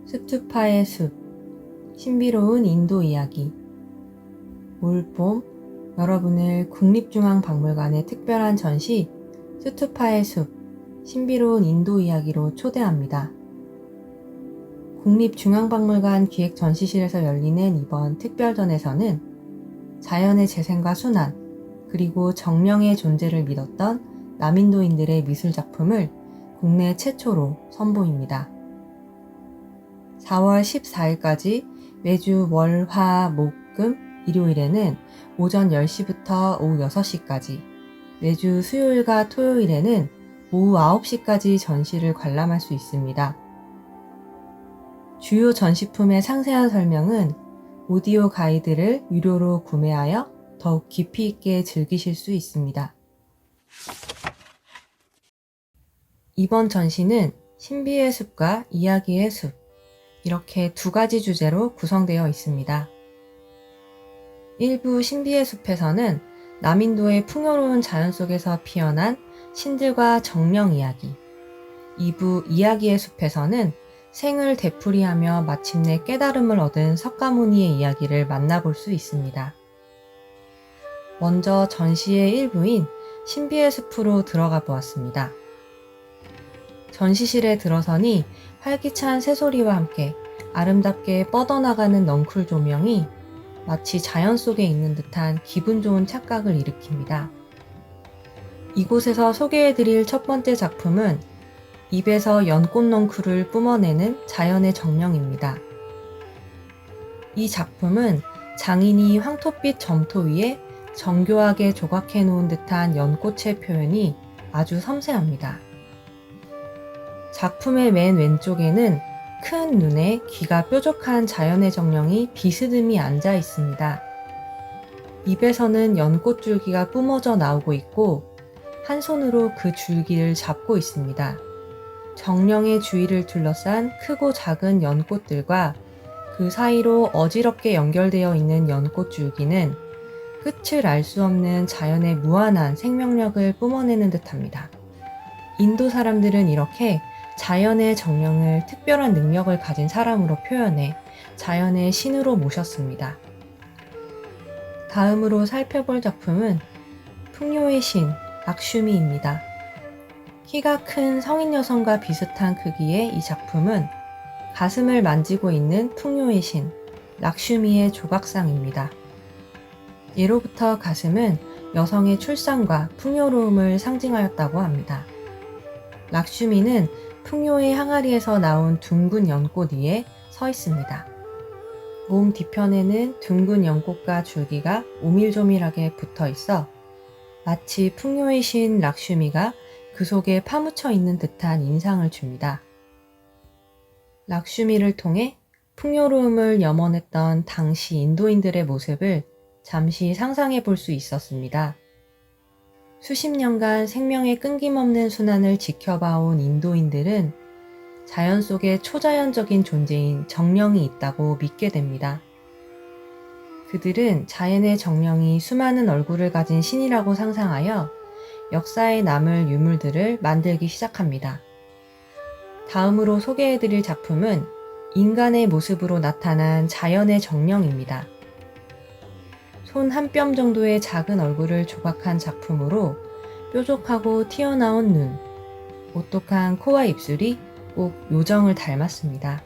스투파의 숲, 신비로운 인도 이야기. 올봄, 여러분을 국립중앙박물관의 특별한 전시 스투파의 숲, 신비로운 인도 이야기로 초대합니다. 국립중앙박물관 기획전시실에서 열리는 이번 특별전에서는 자연의 재생과 순환, 그리고 정령의 존재를 믿었던 남인도인들의 미술작품을 국내 최초로 선보입니다. 4월 14일까지 매주 월, 화, 목, 금, 일요일에는 오전 10시부터 오후 6시까지, 매주 수요일과 토요일에는 오후 9시까지 전시를 관람할 수 있습니다. 주요 전시품의 상세한 설명은 오디오 가이드를 유료로 구매하여 더욱 깊이 있게 즐기실 수 있습니다. 이번 전시는 신비의 숲과 이야기의 숲, 이렇게 두 가지 주제로 구성되어 있습니다. 1부 신비의 숲에서는 남인도의 풍요로운 자연 속에서 피어난 신들과 정령 이야기, 2부 이야기의 숲에서는 생을 되풀이하며 마침내 깨달음을 얻은 석가모니의 이야기를 만나볼 수 있습니다. 먼저 전시의 일부인 신비의 숲으로 들어가 보았습니다. 전시실에 들어서니 활기찬 새소리와 함께 아름답게 뻗어나가는 넝쿨 조명이 마치 자연 속에 있는 듯한 기분 좋은 착각을 일으킵니다. 이곳에서 소개해드릴 첫 번째 작품은 입에서 연꽃 넝쿨을 뿜어내는 자연의 정령입니다. 이 작품은 장인이 황토빛 점토 위에 정교하게 조각해 놓은 듯한 연꽃의 표현이 아주 섬세합니다. 작품의 맨 왼쪽에는 큰 눈에 귀가 뾰족한 자연의 정령이 비스듬히 앉아 있습니다. 입에서는 연꽃 줄기가 뿜어져 나오고 있고 한 손으로 그 줄기를 잡고 있습니다. 정령의 주위를 둘러싼 크고 작은 연꽃들과 그 사이로 어지럽게 연결되어 있는 연꽃 줄기는 끝을 알 수 없는 자연의 무한한 생명력을 뿜어내는 듯합니다. 인도 사람들은 이렇게 자연의 정령을 특별한 능력을 가진 사람으로 표현해 자연의 신으로 모셨습니다. 다음으로 살펴볼 작품은 풍요의 신, 락슈미입니다. 키가 큰 성인 여성과 비슷한 크기의 이 작품은 가슴을 만지고 있는 풍요의 신, 락슈미의 조각상입니다. 예로부터 가슴은 여성의 출산과 풍요로움을 상징하였다고 합니다. 락슈미는 풍요의 항아리에서 나온 둥근 연꽃 위에 서 있습니다. 몸 뒤편에는 둥근 연꽃과 줄기가 오밀조밀하게 붙어 있어 마치 풍요의 신 락슈미가 그 속에 파묻혀 있는 듯한 인상을 줍니다. 락슈미를 통해 풍요로움을 염원했던 당시 인도인들의 모습을 잠시 상상해 볼 수 있었습니다. 수십 년간 생명의 끊김없는 순환을 지켜봐온 인도인들은 자연 속에 초자연적인 존재인 정령이 있다고 믿게 됩니다. 그들은 자연의 정령이 수많은 얼굴을 가진 신이라고 상상하여 역사에 남을 유물들을 만들기 시작합니다. 다음으로 소개해드릴 작품은 인간의 모습으로 나타난 자연의 정령입니다. 손 한 뼘 정도의 작은 얼굴을 조각한 작품으로 뾰족하고 튀어나온 눈, 오똑한 코와 입술이 꼭 요정을 닮았습니다.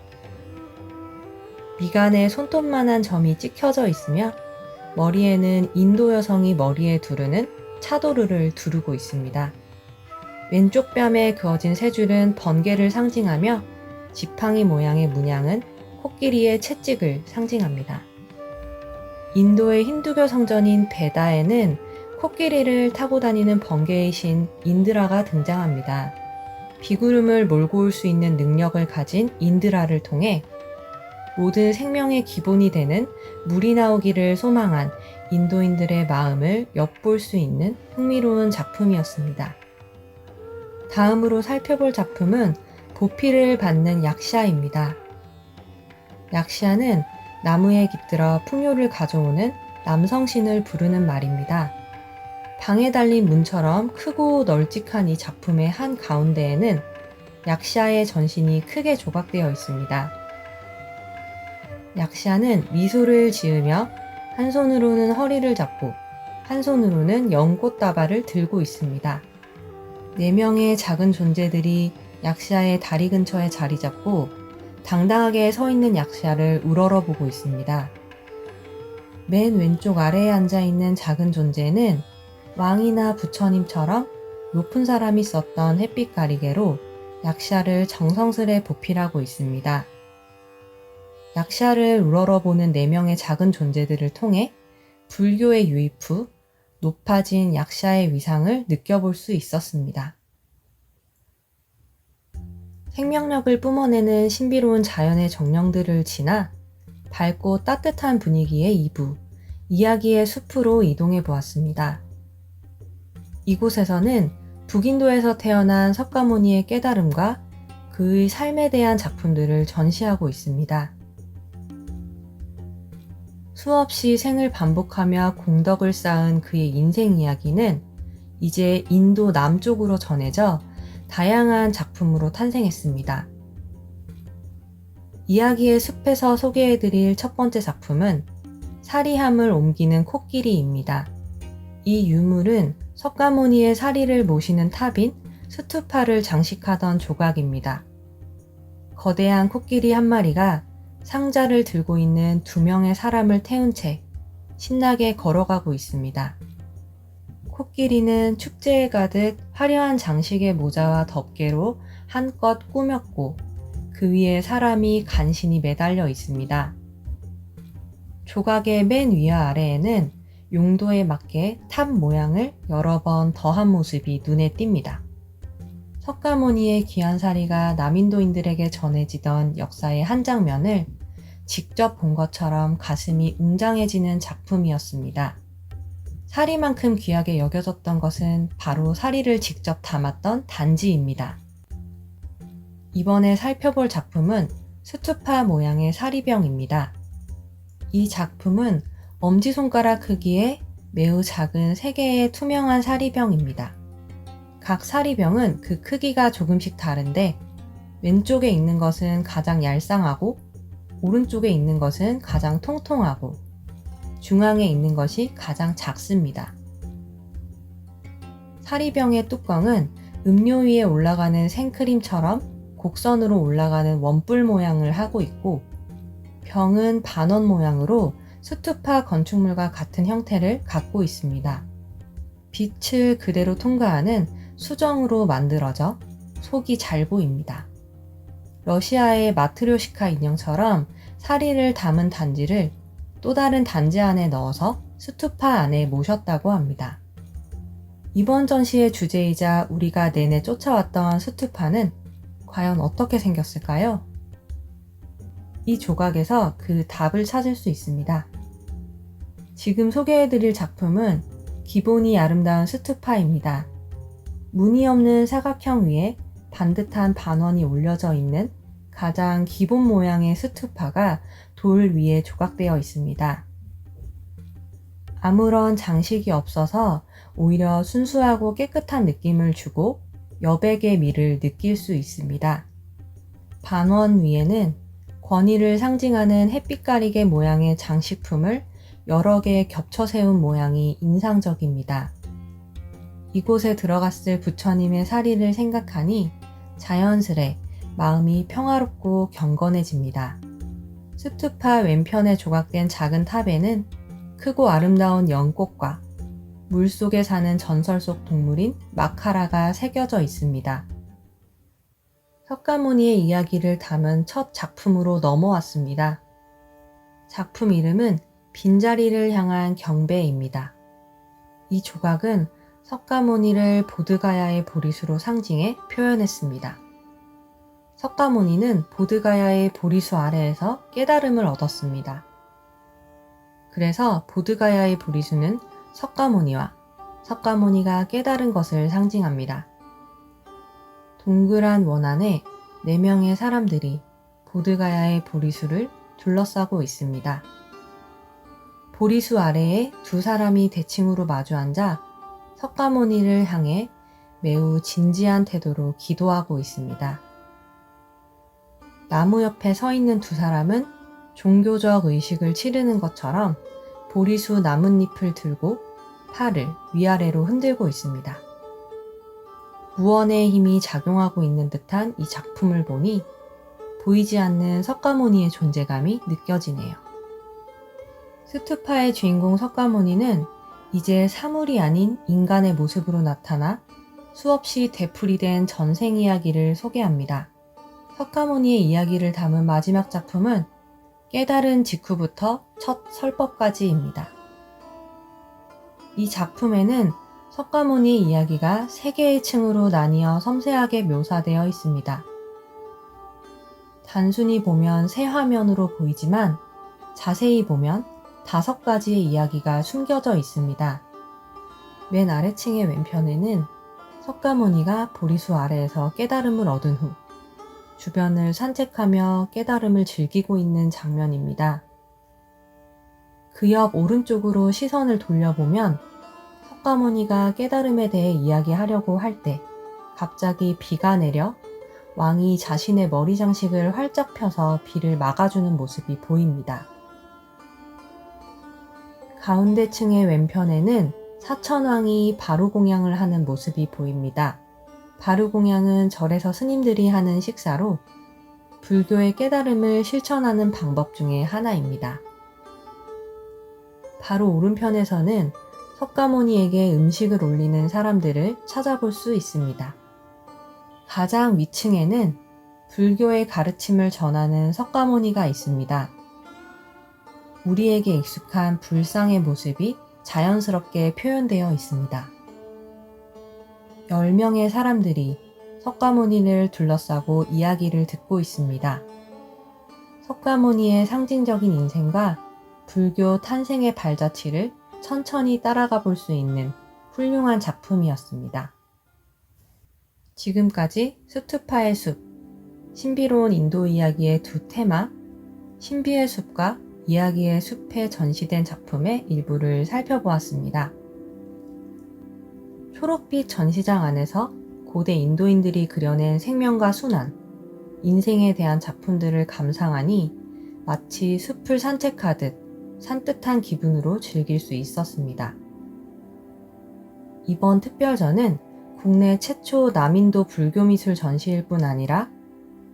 미간에 손톱만한 점이 찍혀져 있으며 머리에는 인도 여성이 머리에 두르는 차도르를 두르고 있습니다. 왼쪽 뺨에 그어진 세 줄은 번개를 상징하며 지팡이 모양의 문양은 코끼리의 채찍을 상징합니다. 인도의 힌두교 성전인 베다에는 코끼리를 타고 다니는 번개의 신 인드라가 등장합니다. 비구름을 몰고 올 수 있는 능력을 가진 인드라를 통해 모든 생명의 기본이 되는 물이 나오기를 소망한 인도인들의 마음을 엿볼 수 있는 흥미로운 작품이었습니다. 다음으로 살펴볼 작품은 보피를 받는 약샤입니다. 약샤는 나무에 깃들어 풍요를 가져오는 남성신을 부르는 말입니다. 방에 달린 문처럼 크고 널찍한 이 작품의 한 가운데에는 약샤의 전신이 크게 조각되어 있습니다. 약샤는 미소를 지으며 한 손으로는 허리를 잡고 한 손으로는 연꽃다발을 들고 있습니다. 4명의 작은 존재들이 약샤의 다리 근처에 자리 잡고 당당하게 서 있는 약샤를 우러러보고 있습니다. 맨 왼쪽 아래에 앉아있는 작은 존재는 왕이나 부처님처럼 높은 사람이 썼던 햇빛 가리개로 약샤를 정성스레 보필하고 있습니다. 약샤를 우러러보는 4명의 작은 존재들을 통해 불교의 유입 후 높아진 약샤의 위상을 느껴볼 수 있었습니다. 생명력을 뿜어내는 신비로운 자연의 정령들을 지나 밝고 따뜻한 분위기의 2부, 이야기의 숲으로 이동해 보았습니다. 이곳에서는 북인도에서 태어난 석가모니의 깨달음과 그의 삶에 대한 작품들을 전시하고 있습니다. 수없이 생을 반복하며 공덕을 쌓은 그의 인생 이야기는 이제 인도 남쪽으로 전해져 다양한 작품으로 탄생했습니다. 이야기의 숲에서 소개해드릴 첫 번째 작품은 사리함을 옮기는 코끼리입니다. 이 유물은 석가모니의 사리를 모시는 탑인 스투파를 장식하던 조각입니다. 거대한 코끼리 한 마리가 상자를 들고 있는 2명의 사람을 태운 채 신나게 걸어가고 있습니다. 코끼리는 축제에 가듯 화려한 장식의 모자와 덮개로 한껏 꾸몄고 그 위에 사람이 간신히 매달려 있습니다. 조각의 맨 위와 아래에는 용도에 맞게 탑 모양을 여러 번 더한 모습이 눈에 띕니다. 석가모니의 귀한 사리가 남인도인들에게 전해지던 역사의 한 장면을 직접 본 것처럼 가슴이 웅장해지는 작품이었습니다. 사리만큼 귀하게 여겨졌던 것은 바로 사리를 직접 담았던 단지입니다. 이번에 살펴볼 작품은 스투파 모양의 사리병입니다. 이 작품은 엄지손가락 크기의 매우 작은 3개의 투명한 사리병입니다. 각 사리병은 그 크기가 조금씩 다른데 왼쪽에 있는 것은 가장 얄쌍하고 오른쪽에 있는 것은 가장 통통하고 중앙에 있는 것이 가장 작습니다. 사리병의 뚜껑은 음료 위에 올라가는 생크림처럼 곡선으로 올라가는 원뿔 모양을 하고 있고 병은 반원 모양으로 스투파 건축물과 같은 형태를 갖고 있습니다. 빛을 그대로 통과하는 수정으로 만들어져 속이 잘 보입니다. 러시아의 마트료시카 인형처럼 사리를 담은 단지를 또 다른 단지 안에 넣어서 스투파 안에 모셨다고 합니다. 이번 전시의 주제이자 우리가 내내 쫓아왔던 스투파는 과연 어떻게 생겼을까요? 이 조각에서 그 답을 찾을 수 있습니다. 지금 소개해드릴 작품은 기본이 아름다운 스투파입니다. 무늬 없는 사각형 위에 반듯한 반원이 올려져 있는 가장 기본 모양의 스투파가 돌 위에 조각되어 있습니다. 아무런 장식이 없어서 오히려 순수하고 깨끗한 느낌을 주고 여백의 미를 느낄 수 있습니다. 반원 위에는 권위를 상징하는 햇빛 가리개 모양의 장식품을 여러 개 겹쳐 세운 모양이 인상적입니다. 이곳에 들어갔을 부처님의 사리를 생각하니 자연스레 마음이 평화롭고 경건해집니다. 스투파 왼편에 조각된 작은 탑에는 크고 아름다운 연꽃과 물속에 사는 전설 속 동물인 마카라가 새겨져 있습니다. 석가모니의 이야기를 담은 첫 작품으로 넘어왔습니다. 작품 이름은 빈자리를 향한 경배입니다. 이 조각은 석가모니를 보드가야의 보리수로 상징해 표현했습니다. 석가모니는 보드가야의 보리수 아래에서 깨달음을 얻었습니다. 그래서 보드가야의 보리수는 석가모니와 석가모니가 깨달은 것을 상징합니다. 동그란 원 안에 4명의 사람들이 보드가야의 보리수를 둘러싸고 있습니다. 보리수 아래에 2사람이 대칭으로 마주 앉아 석가모니를 향해 매우 진지한 태도로 기도하고 있습니다. 나무 옆에 서 있는 2사람은 종교적 의식을 치르는 것처럼 보리수 나뭇잎을 들고 팔을 위아래로 흔들고 있습니다. 무언의 힘이 작용하고 있는 듯한 이 작품을 보니 보이지 않는 석가모니의 존재감이 느껴지네요. 스투파의 주인공 석가모니는 이제 사물이 아닌 인간의 모습으로 나타나 수없이 되풀이된 전생 이야기를 소개합니다. 석가모니의 이야기를 담은 마지막 작품은 깨달은 직후부터 첫 설법까지입니다. 이 작품에는 석가모니의 이야기가 3개의 층으로 나뉘어 섬세하게 묘사되어 있습니다. 단순히 보면 세 화면으로 보이지만 자세히 보면 5가지의 이야기가 숨겨져 있습니다. 맨 아래층의 왼편에는 석가모니가 보리수 아래에서 깨달음을 얻은 후 주변을 산책하며 깨달음을 즐기고 있는 장면입니다. 그 옆 오른쪽으로 시선을 돌려보면 석가모니가 깨달음에 대해 이야기하려고 할 때 갑자기 비가 내려 왕이 자신의 머리 장식을 활짝 펴서 비를 막아주는 모습이 보입니다. 가운데 층의 왼편에는 사천왕이 바루공양을 하는 모습이 보입니다. 바루공양은 절에서 스님들이 하는 식사로 불교의 깨달음을 실천하는 방법 중에 하나입니다. 바로 오른편에서는 석가모니에게 음식을 올리는 사람들을 찾아볼 수 있습니다. 가장 위층에는 불교의 가르침을 전하는 석가모니가 있습니다. 우리에게 익숙한 불상의 모습이 자연스럽게 표현되어 있습니다. 10명의 사람들이 석가모니를 둘러싸고 이야기를 듣고 있습니다. 석가모니의 상징적인 인생과 불교 탄생의 발자취를 천천히 따라가 볼 수 있는 훌륭한 작품이었습니다. 지금까지 스투파의 숲, 신비로운 인도 이야기의 두 테마, 신비의 숲과 이야기의 숲에 전시된 작품의 일부를 살펴보았습니다. 초록빛 전시장 안에서 고대 인도인들이 그려낸 생명과 순환, 인생에 대한 작품들을 감상하니 마치 숲을 산책하듯 산뜻한 기분으로 즐길 수 있었습니다. 이번 특별전은 국내 최초 남인도 불교미술 전시일 뿐 아니라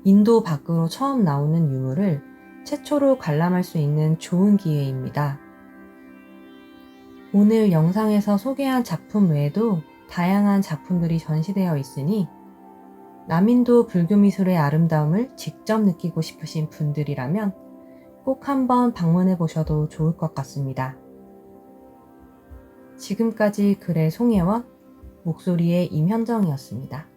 인도 밖으로 처음 나오는 유물을 최초로 관람할 수 있는 좋은 기회입니다. 오늘 영상에서 소개한 작품 외에도 다양한 작품들이 전시되어 있으니 남인도 불교미술의 아름다움을 직접 느끼고 싶으신 분들이라면 꼭 한번 방문해 보셔도 좋을 것 같습니다. 지금까지 글의 송혜원, 목소리의 임현정이었습니다.